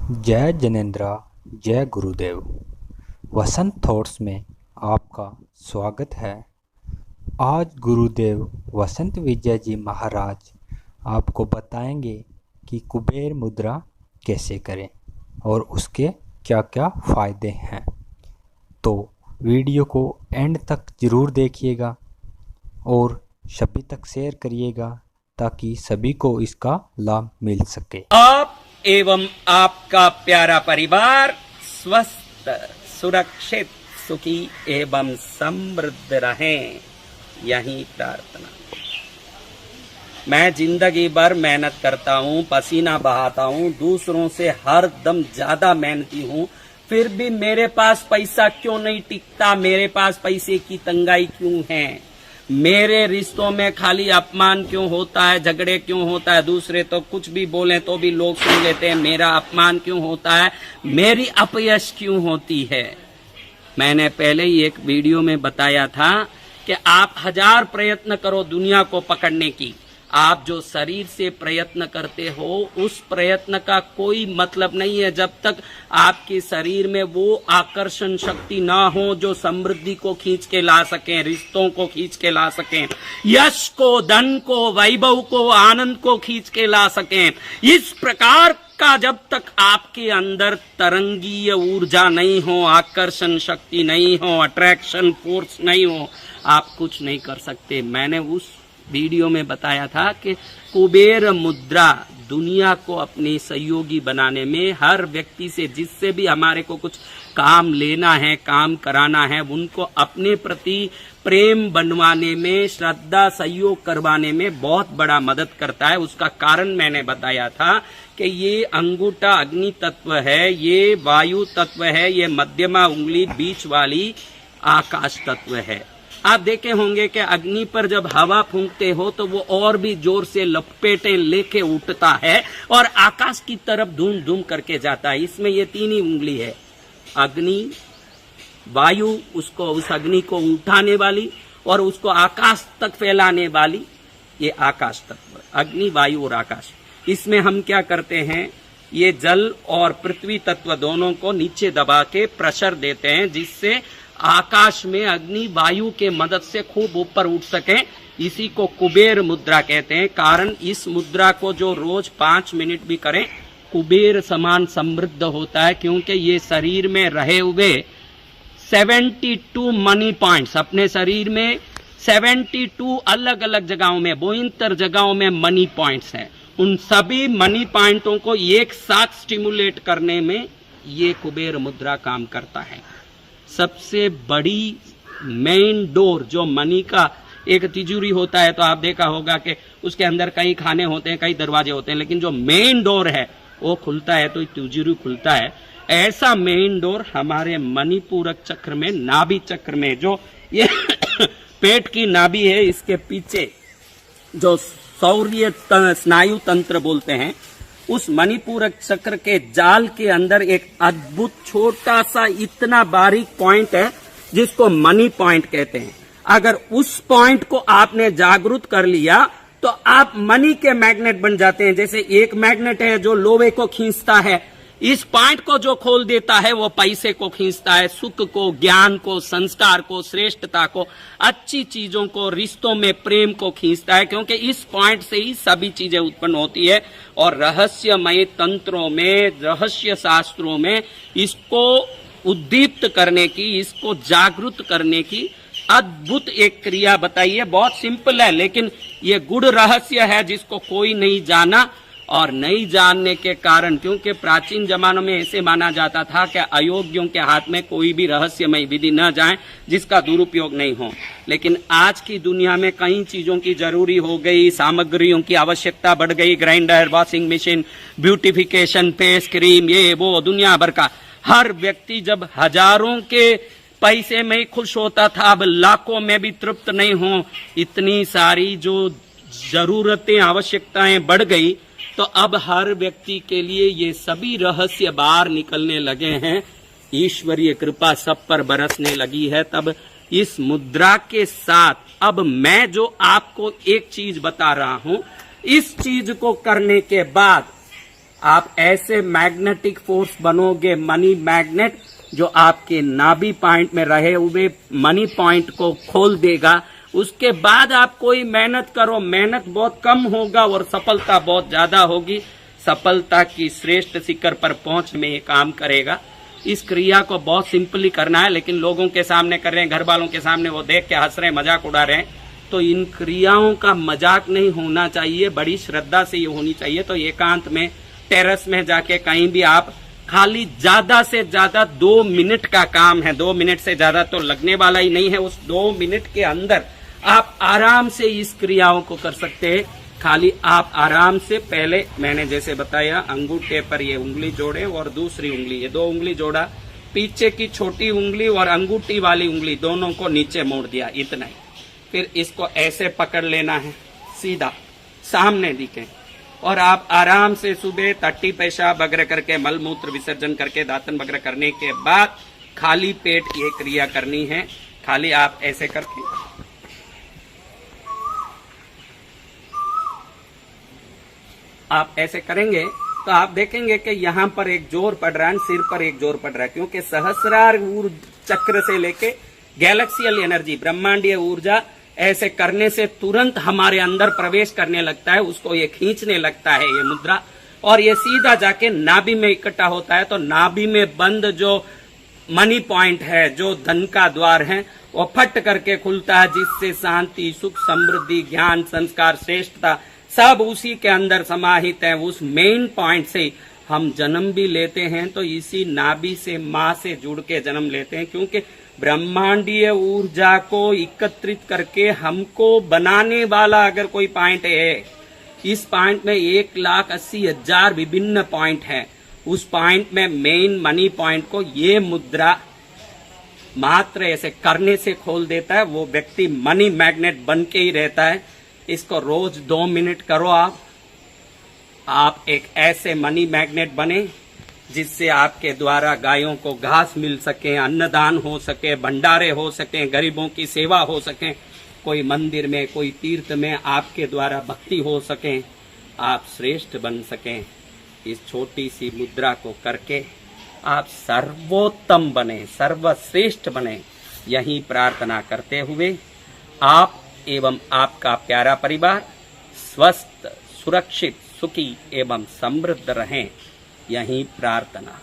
जय जनेन्द्रा, जय गुरुदेव। वसंत थॉट्स में आपका स्वागत है। आज गुरुदेव वसंत विजय जी महाराज आपको बताएंगे कि कुबेर मुद्रा कैसे करें और उसके क्या क्या फ़ायदे हैं। तो वीडियो को एंड तक ज़रूर देखिएगा और सभी तक शेयर करिएगा ताकि सभी को इसका लाभ मिल सके। आप एवं आपका प्यारा परिवार स्वस्थ, सुरक्षित, सुखी एवं समृद्ध रहें, यही प्रार्थना। मैं जिंदगी भर मेहनत करता हूँ, पसीना बहाता हूँ, दूसरों से हर दम ज्यादा मेहनती हूँ, फिर भी मेरे पास पैसा क्यों नहीं टिकता? मेरे पास पैसे की तंगाई क्यों है? मेरे रिश्तों में खाली अपमान क्यों होता है, झगड़े क्यों होता है? दूसरे तो कुछ भी बोले तो भी लोग सुन लेते हैं। मेरा अपमान क्यों होता है? मेरी अपयश क्यों होती है? मैंने पहले ही एक वीडियो में बताया था कि आप 1000 प्रयत्न करो दुनिया को पकड़ने की, आप जो शरीर से प्रयत्न करते हो उस प्रयत्न का कोई मतलब नहीं है जब तक आपके शरीर में वो आकर्षण शक्ति ना हो जो समृद्धि को खींच के ला सके, रिश्तों को खींच के ला सके, यश को, धन को, वैभव को, आनंद को खींच के ला सके। इस प्रकार का जब तक आपके अंदर तरंगीय ऊर्जा नहीं हो, आकर्षण शक्ति नहीं हो, अट्रैक्शन फोर्स नहीं हो, आप कुछ नहीं कर सकते। मैंने उस वीडियो में बताया था कि कुबेर मुद्रा दुनिया को अपने सहयोगी बनाने में, हर व्यक्ति से जिससे भी हमारे को कुछ काम लेना है, काम कराना है, उनको अपने प्रति प्रेम बनवाने में, श्रद्धा, सहयोग करवाने में बहुत बड़ा मदद करता है। उसका कारण मैंने बताया था कि ये अंगूठा अग्नि तत्व है, ये वायु तत्व है, ये मध्यमा उंगली बीच वाली आकाश तत्व है। आप देखे होंगे कि अग्नि पर जब हवा फूंकते हो तो वो और भी जोर से लपेटे लेके उठता है और आकाश की तरफ धूम धूम करके जाता है। इसमें ये 3 ही उंगली है, अग्नि, वायु, उसको, उस अग्नि को उठाने वाली और उसको आकाश तक फैलाने वाली, ये आकाश तत्व, अग्नि, वायु और आकाश। इसमें हम क्या करते हैं, ये जल और पृथ्वी तत्व दोनों को नीचे दबा के प्रेशर देते हैं जिससे आकाश में अग्नि वायु के मदद से खूब ऊपर उठ सके। इसी को कुबेर मुद्रा कहते हैं। कारण इस मुद्रा को जो रोज 5 मिनट भी करें, कुबेर समान समृद्ध होता है, क्योंकि ये शरीर में रहे हुए 72 मनी पॉइंट्स, अपने शरीर में 72 अलग अलग जगहों में, बोइंतर जगहों में मनी पॉइंट्स हैं। उन सभी मनी पॉइंटों को एक साथ स्टिमुलेट करने में ये कुबेर मुद्रा काम करता है। सबसे बड़ी मेन डोर जो मनी का एक तिजोरी होता है, तो आप देखा होगा कि उसके अंदर कई खाने होते हैं, कई दरवाजे होते हैं, लेकिन जो मेन डोर है वो खुलता है तो तिजोरी खुलता है। ऐसा मेन डोर हमारे मणिपूरक चक्र में, नाभि चक्र में, जो ये पेट की नाभि है, इसके पीछे जो सौर्य स्नायु तंत्र बोलते हैं, उस मणिपूरक चक्र के जाल के अंदर एक अद्भुत छोटा सा इतना बारीक पॉइंट है जिसको मनी पॉइंट कहते हैं। अगर उस पॉइंट को आपने जागृत कर लिया तो आप मनी के मैग्नेट बन जाते हैं। जैसे एक मैग्नेट है जो लोहे को खींचता है, इस पॉइंट को जो खोल देता है वो पैसे को खींचता है, सुख को, ज्ञान को, संस्कार को, श्रेष्ठता को, अच्छी चीजों को, रिश्तों में प्रेम को खींचता है, क्योंकि इस पॉइंट से ही सभी चीजें उत्पन्न होती है। और रहस्यमय तंत्रों में, रहस्य शास्त्रों में इसको उद्दीप्त करने की, इसको जागृत करने की अद्भुत एक क्रिया बताई है। बहुत सिंपल है, लेकिन ये गूढ़ रहस्य है जिसको कोई नहीं जाना। और नहीं जानने के कारण, क्योंकि प्राचीन जमानों में ऐसे माना जाता था कि अयोग्यों के हाथ में कोई भी रहस्यमय विधि न जाए जिसका दुरुपयोग नहीं हो। लेकिन आज की दुनिया में कई चीजों की जरूरी हो गई, सामग्रियों की आवश्यकता बढ़ गई, grinder, washing machine, beautification, face cream, ये वो दुनिया भर का। हर व्यक्ति जब हजारों के पैसे में ही खुश होता था, अब लाखों में भी तृप्त नहीं हो। इतनी सारी जो जरूरतें, आवश्यकताएं बढ़ गई, तो अब हर व्यक्ति के लिए ये सभी रहस्य बाहर निकलने लगे हैं। ईश्वरीय कृपा सब पर बरसने लगी है। तब इस मुद्रा के साथ अब मैं जो आपको एक चीज बता रहा हूं, इस चीज को करने के बाद आप ऐसे मैग्नेटिक फोर्स बनोगे, मनी मैग्नेट, जो आपके नाभि पॉइंट में रहे हुए मनी पॉइंट को खोल देगा। उसके बाद आप कोई मेहनत करो, मेहनत बहुत कम होगा और सफलता बहुत ज्यादा होगी। सफलता की श्रेष्ठ शिखर पर पहुंच में ये काम करेगा। इस क्रिया को बहुत सिंपली करना है, लेकिन लोगों के सामने कर रहे हैं, घर वालों के सामने, वो देख के हंस रहे हैं, मजाक उड़ा रहे हैं। तो इन क्रियाओं का मजाक नहीं होना चाहिए, बड़ी श्रद्धा से ये होनी चाहिए। तो एकांत में, टेरेस में जाके कहीं भी आप खाली ज्यादा से ज्यादा 2 मिनट का काम है, 2 मिनट से ज्यादा तो लगने वाला ही नहीं है। उस 2 मिनट के अंदर आप आराम से इस क्रियाओं को कर सकते हैं। खाली आप आराम से, पहले मैंने जैसे बताया, अंगूठे पर ये उंगली जोड़े और दूसरी उंगली, ये 2 उंगली जोड़ा, पीछे की छोटी उंगली और अंगूठी वाली उंगली दोनों को नीचे मोड़ दिया, इतना ही। फिर इसको ऐसे पकड़ लेना है, सीधा सामने दिखे, और आप आराम से सुबह टट्टी पेशाब वगैरह करके, मल मूत्र विसर्जन करके, दातन वगैरह करने के बाद खाली पेट ये क्रिया करनी है। खाली आप ऐसे करके आप ऐसे करेंगे तो आप देखेंगे कि यहाँ पर एक जोर पड़ रहा है, सिर पर एक जोर पड़ रहा है, क्योंकि सहस्रार चक्र से लेके गैलेक्सियल एनर्जी, ब्रह्मांडीय ऊर्जा ऐसे करने से तुरंत हमारे अंदर प्रवेश करने लगता है, उसको ये खींचने लगता है ये मुद्रा, और ये सीधा जाके नाभि में इकट्ठा होता है। तो नाभि में बंद जो मनी पॉइंट है, जो धन का द्वार है, वो फट करके खुलता है, जिससे शांति, सुख, समृद्धि, ज्ञान, संस्कार, श्रेष्ठता सब उसी के अंदर समाहित है। उस मेन पॉइंट से हम जन्म भी लेते हैं, तो इसी नाभि से, माँ से जुड़ के जन्म लेते हैं, क्योंकि ब्रह्मांडीय ऊर्जा को एकत्रित करके हमको बनाने वाला अगर कोई पॉइंट है, इस पॉइंट में 1,80,000 विभिन्न पॉइंट हैं। उस पॉइंट में मेन मनी पॉइंट को ये मुद्रा मात्र ऐसे करने से खोल देता है। वो व्यक्ति मनी मैग्नेट बन के ही रहता है। इसको रोज 2 मिनट करो आप एक ऐसे मनी मैग्नेट बने जिससे आपके द्वारा गायों को घास मिल सके, अन्नदान हो सके, भंडारे हो सके, गरीबों की सेवा हो सके, कोई मंदिर में, कोई तीर्थ में आपके द्वारा भक्ति हो सके, आप श्रेष्ठ बन सकें। इस छोटी सी मुद्रा को करके आप सर्वोत्तम बने, सर्वश्रेष्ठ बने, यही प्रार्थना करते हुए आप एवं आपका प्यारा परिवार स्वस्थ, सुरक्षित, सुखी एवं समृद्ध रहें, यही प्रार्थना।